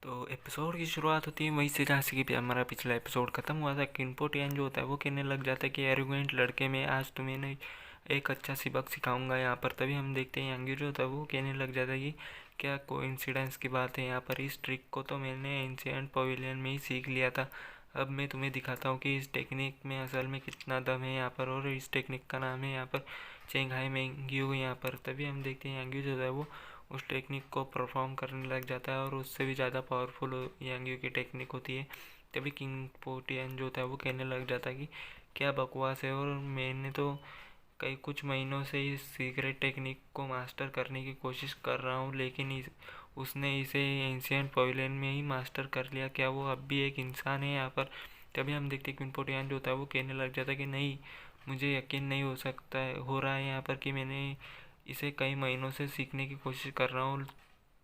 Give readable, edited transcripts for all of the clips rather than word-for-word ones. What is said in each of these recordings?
तो एपिसोड की शुरुआत होती है वहीं से जहाँ से कि हमारा पिछला एपिसोड खत्म हुआ था। किनपोटियन जो होता है वो कहने लग जाता है कि एरोगेंट लड़के में आज तुम्हें नहीं एक अच्छा सबक सिखाऊंगा यहाँ पर। तभी हम देखते हैं यांगी जो होता है वो कहने लग जाता है कि क्या कोइंसिडेंस की बात है यहाँ पर। इस ट्रिक को तो मैंने एंशियंट पवेलियन में ही सीख लिया था। अब मैं तुम्हें दिखाता हूँ कि इस टेक्निक में असल में कितना दम है यहाँ पर। और इस टेक्निक का नाम है यहाँ पर चेंगहाई मेंग्यू यहाँ पर। तभी हम देखते हैं यांगी जो होता है वो उस टेक्निक को परफॉर्म करने लग जाता है और उससे भी ज़्यादा पावरफुल यांगियो की टेक्निक होती है। तभी किंग पोटियन जो होता है वो कहने लग जाता है कि क्या बकवास है, और मैंने तो कई कुछ महीनों से इस सीक्रेट टेक्निक को मास्टर करने की कोशिश कर रहा हूँ, लेकिन उसने इसे एंशियंट पवेलियन में ही मास्टर कर लिया। क्या वो अब भी एक इंसान है यहाँ पर। तभी हम देखते हैं क्विन पोटियन जो होता है वो कहने लग जाता है कि नहीं, मुझे यकीन नहीं हो रहा है यहाँ पर कि मैंने इसे कई महीनों से सीखने की कोशिश कर रहा हूँ,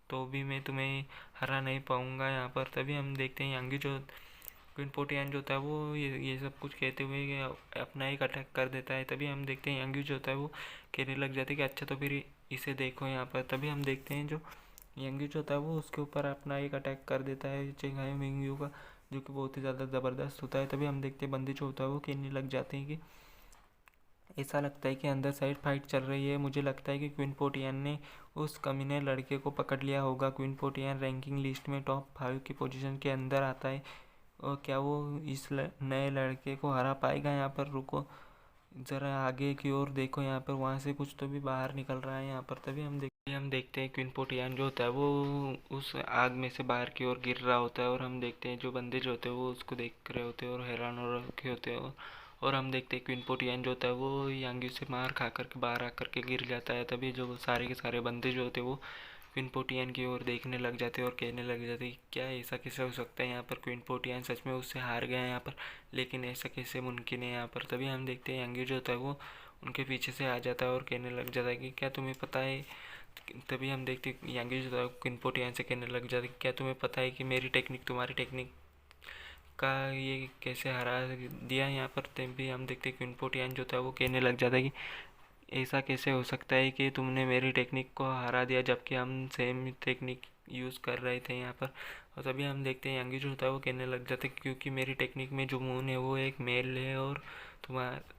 तो भी मैं तुम्हें हरा नहीं पाऊँगा यहाँ पर। तभी हम देखते हैं यांगी जो क्विन पोटियन जो होता है वो ये सब कुछ कहते हुए अपना एक अटैक कर देता है। तभी हम देखते हैं यांगी जो होता है वो कहने लग जाते हैं कि अच्छा तो फिर इसे देखो यहाँ पर। तभी हम देखते हैं जो यांगी जो होता है वो उसके ऊपर अपना एक अटैक कर देता है चेंगाई मिंगयू का, जो कि बहुत ही ज़्यादा ज़बरदस्त होता है। तभी हम देखते हैं बंदी जो होता है वो कहने लग जाते हैं कि ऐसा लगता है कि अंदर साइड फाइट चल रही है। मुझे लगता है कि क्विन पोटियन ने उस कमीने लड़के को पकड़ लिया होगा। क्विन पोटियन रैंकिंग लिस्ट में टॉप 5 की पोजीशन के अंदर आता है, और क्या वो इस नए लड़के को हरा पाएगा यहाँ पर। रुको ज़रा आगे की ओर देखो यहाँ पर, वहाँ से कुछ तो भी बाहर निकल रहा है यहाँ पर। तभी हम देखते हैं क्विन पोटियन जो होता है वो उस आग में से बाहर की ओर गिर रहा होता है, और हम देखते हैं जो बंदे जो होते हैं वो उसको देख रहे होते हैं और हैरान हो रखे होते हैं। और हम देखते हैं क्विन पोटियन जो होता है वो यांगी से मार खा करके बाहर आकर के गिर जाता है। तभी जो सारे के सारे बंदे जो होते हैं वो क्विन पोटियन की ओर देखने लग जाते हैं और कहने लग जाते हैं क्या ऐसा कैसे हो सकता है यहाँ पर। क्विन पोटियन सच में उससे हार गया है यहाँ पर, लेकिन ऐसा कैसे मुमकिन है यहाँ पर। तभी हम देखते हैं यांगी जो होता है वो उनके पीछे से आ जाता है और कहने लग जाता है कि क्या तुम्हें पता है। तभी हम देखते हैं यांगी जो होता है क्विन पोटियन से कहने लग जाता है कि क्या तुम्हें पता है कि मेरी टेक्निक तुम्हारी टेक्निक का ये कैसे हरा दिया यहाँ पर। तभी हम देखते हैं क्विन पोटियन जो था वो कहने लग जाता है कि ऐसा कैसे हो सकता है कि तुमने मेरी टेक्निक को हरा दिया, जबकि हम सेम टेक्निक यूज़ कर रहे थे यहाँ पर। और तभी हम देखते हैं यांगी जो होता है वो कहने लग जाते हैं क्योंकि मेरी टेक्निक में जो मून है वो एक मेल है, और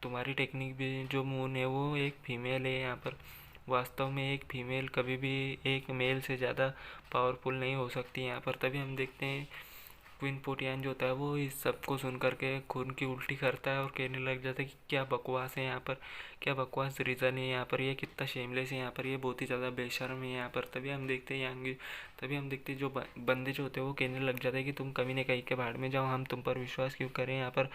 तुम्हारी टेक्निक भी जो मून है वो एक फीमेल है यहाँ पर। वास्तव में एक फीमेल कभी भी एक मेल से ज़्यादा पावरफुल नहीं हो सकती यहाँ पर। तभी हम देखते हैं क्विन पोटियन जो होता है वो इस सब को सुन करके खून की उल्टी करता है और कहने लग जाता है कि क्या बकवास है यहाँ पर, क्या बकवास रीज़न है यहाँ पर, ये कितना शेमलेस है यहाँ पर, ये बहुत ही ज़्यादा बेशर्म है यहाँ पर। तभी हम देखते हैं जो बंदे जो होते हैं वो कहने लग जाते हैं कि तुम कभी न कहीं के भाड़ में जाओ, हम तुम पर विश्वास क्यों करें यहाँ पर।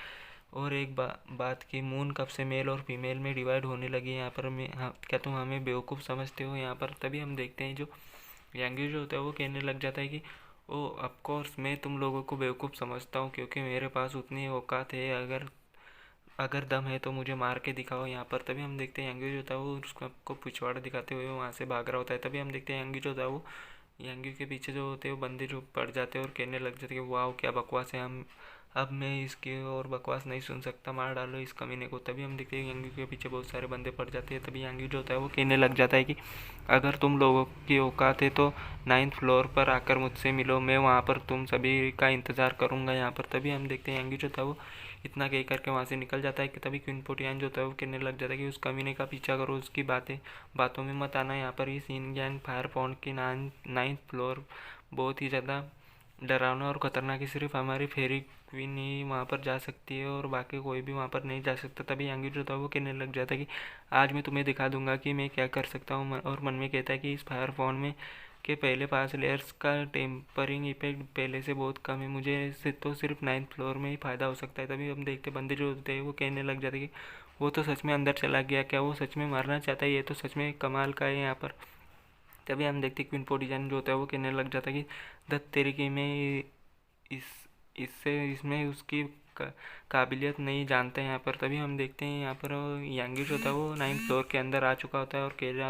और एक बात की, मून कब से मेल और फीमेल में डिवाइड होने लगी है यहाँ पर। मैं हाँ, क्या तुम हमें बेवकूफ़ समझते हो यहाँ पर। तभी हम देखते हैं जो यांगी जो होता है वो कहने लग जाता है कि ओ ऑफ कोर्स मैं तुम लोगों को बेवकूफ़ समझता हूँ, क्योंकि मेरे पास उतनी औकात है। अगर अगर दम है तो मुझे मार के दिखाओ यहाँ पर। तभी हम देखते हैं यांगी जो होता है वो उसको आपको पिछवाड़ा दिखाते हुए वहाँ से भाग रहा होता है। तभी हम देखते हैं यांगी जो होता है वो यांगी के पीछे जो होते हैं वो बंदे जो पड़ जाते हैं और कहने लग जाते हैं कि वाह क्या बकवास है, हम अब मैं इसकी और बकवास नहीं सुन सकता, मार डालो इस कमीने को। तभी हम देखते हैं यांगी के पीछे बहुत सारे बंदे पड़ जाते हैं। तभी यांगी जो होता है वो कहने लग जाता है कि अगर तुम लोगों की औकात है तो 9th फ्लोर पर आकर मुझसे मिलो, मैं वहाँ पर तुम सभी का इंतज़ार करूँगा यहाँ पर। तभी हम देखते हैं यांगी जो था वो इतना कह करके वहाँ से निकल जाता है कि तभी क्विन पोटियन जो होता है वो कहने लग जाता है कि उस कमीने का पीछा करो, उसकी बातों में मत आना यहाँ पर। ये सीन गैंग फायर पॉइंट की 9th फ्लोर बहुत ही ज़्यादा डरावना और ख़तरनाक है। सिर्फ हमारी फेरी क्वीन ही वहाँ पर जा सकती है और बाकी कोई भी वहाँ पर नहीं जा सकता। तभी यांगी जो था वो कहने लग जाता है कि आज मैं तुम्हें दिखा दूंगा कि मैं क्या कर सकता हूँ। और मन में कहता है कि इस फायर फोन में के पहले 5 लेयर्स का टेम्परिंग इफेक्ट पहले से बहुत कम है, मुझे से तो सिर्फ 9th फ्लोर में ही फ़ायदा हो सकता है। तभी हम देखते बंदे जो होते हैं वो कहने लग जाते कि वो तो सच में अंदर चला गया, क्या वो सच में मारना चाहता है, ये तो सच में कमाल का है यहाँ पर। तभी हम देखते क्विन पोटिजन जो होता है वो कहने लग जाता है कि दत्त तरीके में इस इससे इसमें उसकी काबिलियत नहीं जानते हैं यहाँ पर। तभी हम देखते हैं यहाँ पर यांगी जो होता है वो 9th फ्लोर के अंदर आ चुका होता है और केरा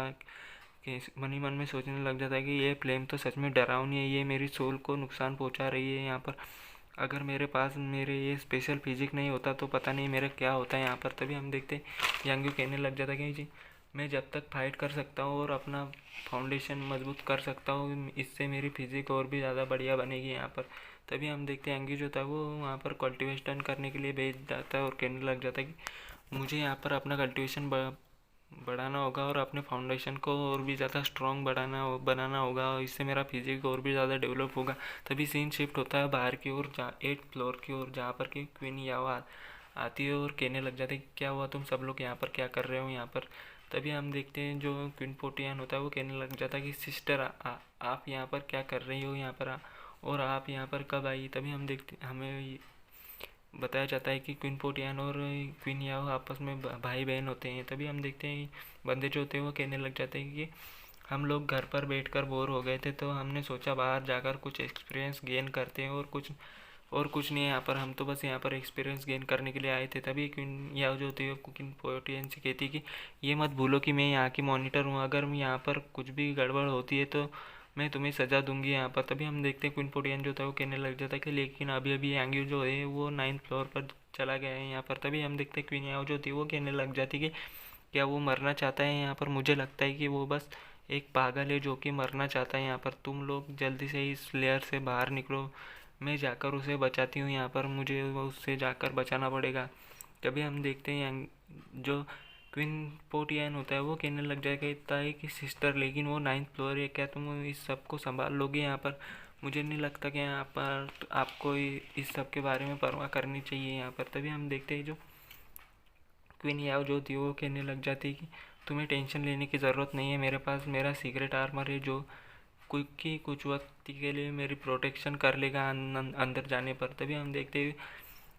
के मन ही मन में सोचने लग जाता है कि ये फ्लेम तो सच में डरावनी है, ये मेरी सोल को नुकसान पहुंचा रही है यहाँ पर। अगर मेरे पास मेरे ये स्पेशल फिजिक नहीं होता तो पता नहीं मेरा क्या होता है यहाँ पर। तभी हम देखते हैं यांगी कहने लग जाता है कि जी मैं जब तक फाइट कर सकता हूँ और अपना फाउंडेशन मजबूत कर सकता हूँ, इससे मेरी फिजिक और भी ज़्यादा बढ़िया बनेगी यहाँ पर। तभी हम देखते हैं एंगी जो था वो वहाँ पर कल्टीवेशन करने के लिए भेज जाता है और कहने लग जाता है कि मुझे यहाँ पर अपना कल्टीवेशन बढ़ाना होगा और अपने फाउंडेशन को और भी ज़्यादा स्ट्रॉन्ग बनाना होगा, और इससे मेरा फिजिक और भी ज़्यादा डेवलप होगा। तभी सीन शिफ्ट होता है बाहर की ओर, 8th फ्लोर की ओर, जहाँ पर कि क्वीन याओ आती है और कहने लग जाते क्या हुआ, तुम सब लोग यहाँ पर क्या कर रहे हो यहाँ पर। तभी हम देखते हैं जो क्वीन पोटियन होता है वो कहने लग जाता है कि सिस्टर आप यहाँ पर क्या कर रही हो यहाँ पर और आप यहाँ पर कब आई। तभी हम देखते हमें बताया जाता है कि क्वीन पोटियन और क्वीन याओ आपस में भाई बहन होते हैं। तभी हम देखते हैं बंदे जो होते हैं वो कहने लग जाते हैं कि हम लोग घर पर बैठकर बोर हो गए थे, तो हमने सोचा बाहर जाकर कुछ एक्सपीरियंस गेन करते हैं, और कुछ नहीं है यहाँ पर, हम तो बस यहाँ पर एक्सपीरियंस गेन करने के लिए आए थे। तभी क्वीन याओ जो होती है क्वीन पोटियन से कहती कि ये मत भूलो कि मैं यहाँ की मॉनिटर हूँ, अगर यहाँ पर कुछ भी गड़बड़ होती है तो मैं तुम्हें सज़ा दूंगी यहाँ पर। तभी हम देखते हैं क्वीन पोटियन जो था वो कहने लग जाता है कि लेकिन अभी अभी यांग्यू जो है वो 9th फ्लोर पर चला गया है यहाँ पर। तभी हम देखते हैं क्वीन याओ जो थी वो कहने लग जाती कि क्या वो मरना चाहता है यहाँ पर। मुझे लगता है कि वो बस एक पागल है जो कि मरना चाहता है यहाँ पर। तुम लोग जल्दी से इस लेयर से बाहर निकलो, मैं जाकर उसे बचाती हूँ यहाँ पर, मुझे उससे जाकर बचाना पड़ेगा। तभी हम देखते हैं जो क्वीन पोटियन होता है वो कहने लग जाएगा है कि सिस्टर लेकिन वो 9th फ्लोर है, क्या तुम इस सब को संभाल लोगे यहाँ पर। मुझे नहीं लगता कि यहाँ पर आपको इस सब के बारे में परवाह करनी चाहिए यहाँ पर। तभी हम देखते हैं जो क्वीन याओ जो थी वो कहने लग जाती है कि तुम्हें टेंशन लेने की ज़रूरत नहीं है, मेरे पास मेरा सीक्रेट आर्मर है जो कुछ वक्त के लिए मेरी प्रोटेक्शन कर लेगा अंदर जाने पर। तभी हम देखते हैं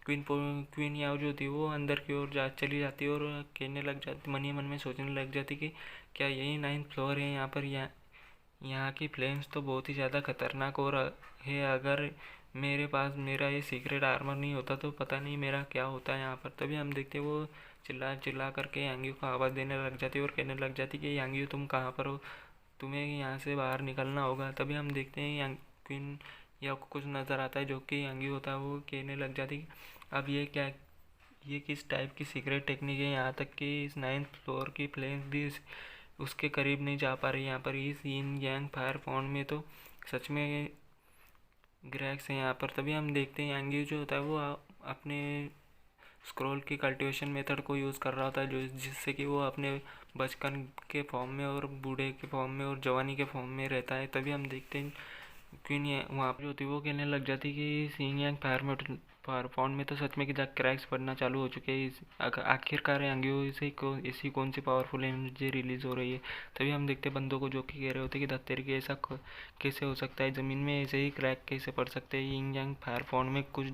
क्वीन याओ जो थी वो अंदर की ओर चली जाती है और कहने लग जाती, मन ही मन में सोचने लग जाती कि क्या यही 9th फ्लोर है यहाँ पर। यहाँ की फ्लेम्स तो बहुत ही ज़्यादा खतरनाक और है, अगर मेरे पास मेरा ये सीक्रेट आर्मर नहीं होता तो पता नहीं मेरा क्या होता है यहाँ पर। तभी हम देखते हैं वो चिल्ला चिल्ला करके यांग्यू को आवाज़ देने लग जाती है और कहने लग जाती कि यांग्यू तुम कहाँ पर हो, तुम्हें यहाँ से बाहर निकलना होगा। तभी हम देखते हैं क्वीन या को कुछ नज़र आता है जो कि यांग्यू होता है, वो कहने लग जाती कि अब ये किस टाइप की सीक्रेट टेक्निक है, यहाँ तक कि इस 9th फ्लोर की फ्लेम्स भी उसके करीब नहीं जा पा रही यहाँ पर। इस यिन यांग फायर फॉन्ड में तो सच में ग्रैक्स है यहाँ पर। तभी हम देखते हैं यांग्यू जो होता है वो अपने स्क्रॉल की कल्टीवेशन मेथड को यूज़ कर रहा होता है, जो जिससे कि वो अपने बचपन के फॉर्म में और बूढ़े के फॉर्म में और जवानी के फॉर्म में रहता है। तभी हम देखते हैं क्वीन वहाँ पर जो होती है वो कहने लग जाती है कि यिन यांग फायर फॉन्ड में तो सच में कि क्रैक्स पड़ना चालू हो चुके हैं, आखिरकार यांग्यू से ऐसी कौन सी पावरफुल एनर्जी रिलीज़ हो रही है। तभी हम देखते हैं बंदों को जो कि कह रहे होते हैं कि धत्तेरी के ऐसा कैसे हो सकता है, ज़मीन में ऐसे ही क्रैक कैसे पड़ सकते हैं। यिन यांग फायर फॉन्ड में कुछ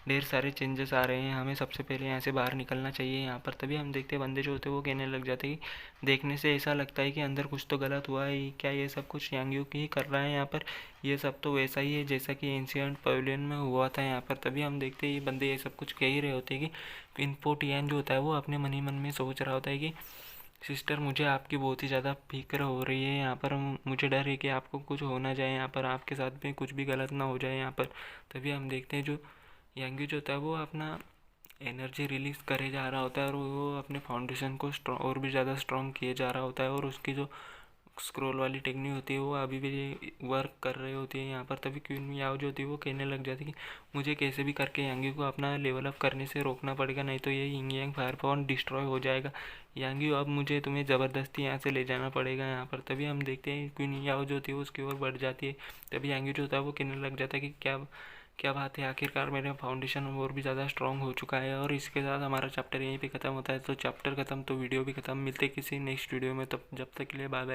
ढेर सारे चेंजेस आ रहे हैं, हमें सबसे पहले यहाँ से बाहर निकलना चाहिए यहाँ पर। तभी हम देखते हैं बंदे जो होते हैं वो कहने लग जाते हैं कि देखने से ऐसा लगता है कि अंदर कुछ तो गलत हुआ है, क्या ये सब कुछ यांग्यू ही कर रहा है यहाँ पर, ये सब तो वैसा ही है जैसा कि एंशिएंट पवेलियन में हुआ था यहाँ पर। तभी हम देखते हैं ये बंदे ये सब कुछ कह ही रहे होते हैं कि इनपोटियन जो होता है वो अपने मन ही मन में सोच रहा होता है कि सिस्टर मुझे आपकी बहुत ही ज़्यादा फिक्र हो रही है यहाँ पर, मुझे डर है कि आपको कुछ हो ना जाए यहाँ पर, आपके साथ में कुछ भी गलत ना हो जाए यहाँ पर। तभी हम देखते हैं जो यांग्यू जो होता है वो अपना एनर्जी रिलीज़ करे जा रहा होता है और वो अपने फाउंडेशन को और भी ज़्यादा स्ट्रॉन्ग किए जा रहा होता है, और उसकी जो स्क्रॉल वाली टेक्निक होती है वो अभी भी वर्क कर रही होती है यहाँ पर। तभी क्वीन याओ जो होती है वो कहने लग जाती है कि मुझे कैसे भी करके यांगी को अपना लेवल अप करने से रोकना पड़ेगा, नहीं तो ये यिन यांग फायर फॉन्ड डिस्ट्रॉय हो जाएगा। यांगी अब मुझे तुम्हें ज़बरदस्ती यहाँ से ले जाना पड़ेगा यहाँ पर। तभी हम देखते हैं क्वीन याओ जो होती है उसकी ओर बढ़ जाती है। तभी यांगी जो होता है वो कहने लग जाता है कि क्या क्या बात है, आखिरकार मेरा फाउंडेशन और भी ज़्यादा स्ट्रॉन्ग हो चुका है। और इसके साथ हमारा चैप्टर यहीं पे ख़त्म होता है। तो चैप्टर ख़त्म तो वीडियो भी ख़त्म। मिलते किसी नेक्स्ट वीडियो में, तब जब तक के लिए बाय बाय।